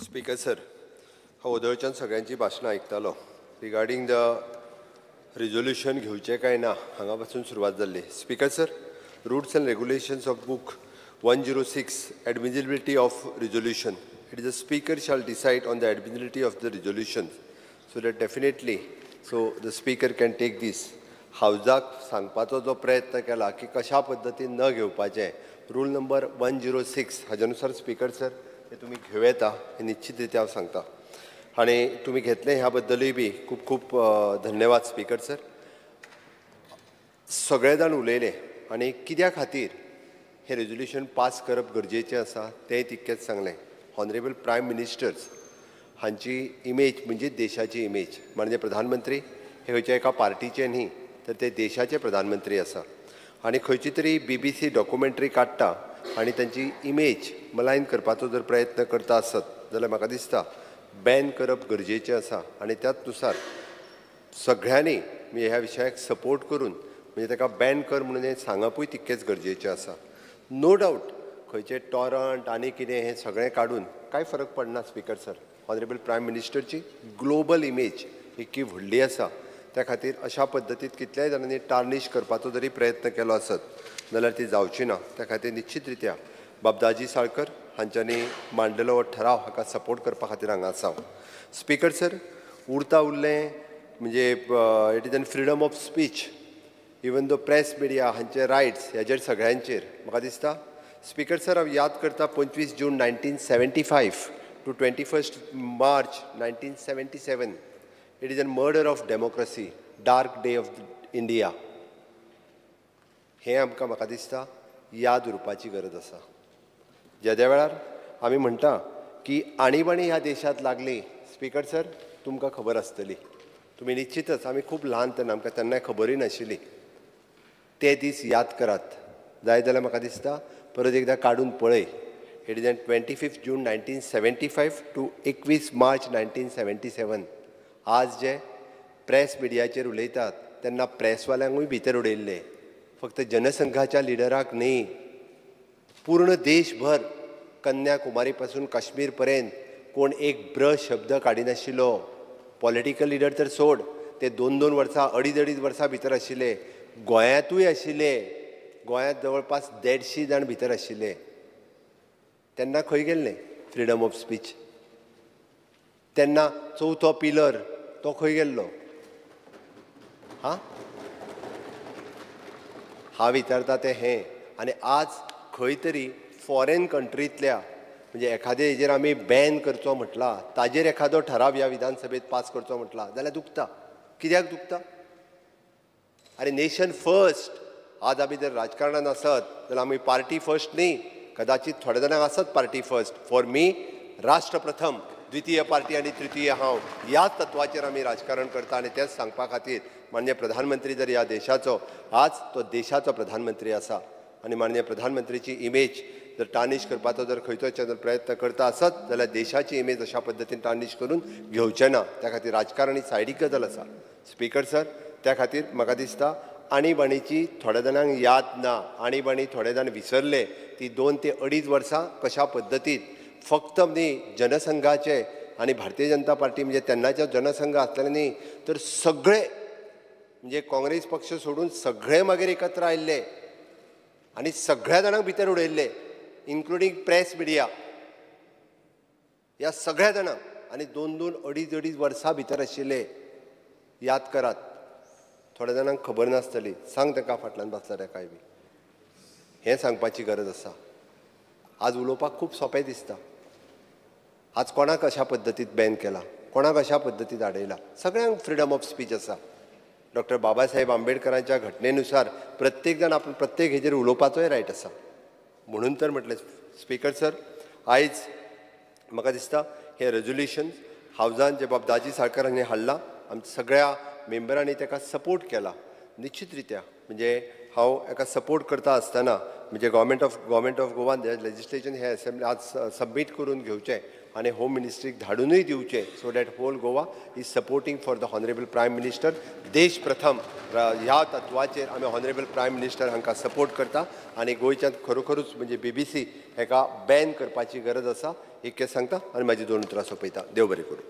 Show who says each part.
Speaker 1: Speaker sir, हांव वदळच्यान सगळ्यांची भाशणां आयकतालो. रिगार्डिंग द रिजोल्यूशन घेवचें काय ना हांगा पासून सुरवात जाल्ली. Speaker sir, rules and regulations of book 106 admissibility of resolution. It is the speaker shall decide on the admissibility of the resolution so that definitely the speaker can take this. हावजाक सांगपाचो जो प्रयत्न केला की कशा पद्दतीन न घेवपाचें, रूल नंबर 106 हाजे अनुसार स्पीकर सर ते तुमी घेवं येता हे निश्चित रित्या हांव सांगता. आनी तुमी घेतलें ह्या बद्दलूय बी खूब खूब धन्यवाद स्पीकर सर. सगळे जाण उलयले आनी कित्या खातीर हे रेजोल्यूशन पास करप गरजेचें आसा तेंय तितकेंच सांगलें. ऑनरेबल प्रायम मिनिस्टर्स हांची इमेज म्हणजे देशाची इमेज. म्हणजे प्रधानमंत्री हे खंयच्या एका पार्टीचे न्ही तर ते देशाचे प्रधानमंत्री आसा. आनी खंयची तरी BBC डॉक्युमेंटरी काडटा आनी तांची इमेज मलायन करपाचो जर प्रयत्न करता आसत जाल्यार म्हाका दिसता बॅन करप गरजेचें आसा. आनी त्याच नुसार सगळ्यांनी म्हणजे ह्या विशयाक सपोर्ट करून म्हणजे ताका बॅन कर म्हणून हें सांगपूय तितकेंच गरजेचें आसा. नो डावट खंयचे टॉरंट आनी कितें हें सगळें काडून कांय फरक पडना स्पीकर सर. ऑनरेबल प्रायम मिनिस्टरची ग्लोबल इमेज इतकी व्हडली आसा, त्या खातीर अशा पद्दतीन कितल्याय जाणांनी टार्निश करपाचो जरी प्रयत्न केलो आसत जाल्यार ती जावची ना. त्या खातीर निश्चित रित्या बाबदाजी साळकर हांच्यांनी मांडलेलो हो ठराव हाका सपोर्ट करपा खातीर हांगा आसा. स्पीकर सर, उरता उरलें म्हणजे it is an freedom of speech, even though press media हांचे रायट्स ह्याचेर सगळ्यांचेर म्हाका दिसता. स्पीकर सर, हांव याद करता 25 June 1975 to 21 March 1977. It is an murder of democracy, dark day of India. हें आमकां म्हाका दिसता याद उरपाची गरज आसा. ज्या वेळार आमी म्हणटा की आणिबाणी ह्या देशांत लागली, स्पीकर सर तुमकां खबर आसतली, तुमी निश्चितच आमी खूब ल्हान तेन्ना आमकां तेन्ना खबरूय नाशिल्ली. ते दीस याद करात. जाय जाल्यार म्हाका दिसता परत एकदां काडून पळय. It is an 25 June 1975 to 21 March 1977. आज जे प्रेस मिडियाचेर उलयतात तेन्ना प्रेसवाल्यांकूय भितर उडयल्ले. फक्त जनसंघाच्या लिडराक न्ही, पूर्ण देशभर कन्याकुमारी पासून काश्मीर पर्यंत कोण एक ब्रश शब्द काडिनाशिल्लो. पॉलिटिकल लिडर तर सोड, ते 2-2 वर्सां 2.5 वर्सां भितर आशिल्ले. गोंयांतूय आशिल्ले. गोंयांत जवळपास 150 जाण भितर आशिल्ले. तेन्ना खंय गेल्ले फ्रिडम ऑफ स्पीच? तेन्ना चवथो पिलर तो खंय गेल्लो? हांव विचारता तें हें. आनी आज खंय तरी फॉरेन कंट्रींतल्या म्हणजे एखादे हेजेर आमी बॅन करचो म्हटला, ताजेर एखादो ठराव ह्या विधानसभेत पास करचो म्हटला जाल्यार दुखता. कित्याक दुखता? अरे नेशन फर्स्ट. आज आमी जर राजकारणांत आसत जाल्यार आमी पार्टी फर्स्ट न्ही. कदाचित थोड्या जाणांक आसत पार्टी फर्स्ट. फॉर मी राष्ट्र प्रथम, द्वितीय पार्टी आनी तृतीय हांव, ह्याच तत्वाचेर आमी राजकारण करता. आनी तेच सांगपा खातीर माननीय प्रधानमंत्री जर ह्या देशाचो आज तो देशाचो प्रधानमंत्री आसा. आनी माननीय प्रधानमंत्रीची इमेज जर टार्निश करपाचो जर खंयचो प्रयत्न करता आसत जाल्यार देशाची इमेज अशा पद्दतीन टार्निश करून घेवचें ना. त्या खातीर राजकारण ही सायडीक गजाल आसा स्पीकर सर. त्या खातीर म्हाका दिसता आणिबाणीची थोड्या जाणांक याद ना, आणिबाणी थोडे जाण विसरले. ती 2 ते 2.5 वर्सां कशा पद्दतीन फक्त न्ही जनसंघाचे आनी भारतीय जनता पार्टी म्हणजे तेन्नाचे जनसंघ आसलेले न्ही तर सगळे म्हणजे काँग्रेस पक्ष सोडून सगळे मागीर एकत्र आयिल्ले आनी सगळ्या जाणांक भितर उडयल्ले, इन्क्लुडींग प्रेस मिडिया. ह्या सगळ्या जाणांक आनी 2-2, 2.5 वर्सां भितर आशिल्ले. याद करात. थोड्या जाणांक खबर नासतली. सांग ताका फाटल्यान बसला ताकाय बी. हें सांगपाची गरज आसा. आज उलोवपाक खूब सोंपें दिसता. आज कोणाक अशा पद्दतीन बॅन केला, कोणाक अशा पद्दतीन आडयला. सगळ्यांक फ्रिडम ऑफ स्पीच आसा. डॉक्टर बाबासाहेब आंबेडकरांच्या घटनेनुसार प्रत्येक जाण आपण प्रत्येक हेजेर उलोवपाचोय रायट आसा. म्हणून तर म्हटलें स्पीकर सर, आयज म्हाका दिसता हे रेजोल्यूशन हावजान जे बाबदाजी साळकर हांणी हाडलां, आमच्या सगळ्या मेंबरांनी ताका सपोर्ट केला. निश्चित रित्या म्हणजे हांव हाका सपोर्ट करता आसतना म्हणजे गव्हर्मेंट ऑफ गोवान लेजिस्लेशन हे असेंब्ली आज सबमीट करून घेवचें आनी होम मिनिस्ट्रीक धाडूनय दिवचें so that whole Goa is supporting for the honourable prime minister. देश प्रथम ह्या तत्वाचेर आमी हॉनरेबल प्रायम मिनिस्टर हांकां सपोर्ट करता. आनी गोंयच्यान खरोखरूच म्हणजे BBC हेका बॅन करपाची गरज आसा. इतकेंच सांगता आनी म्हाजी 2 उतरां सोंपयता. देव बरें करूं.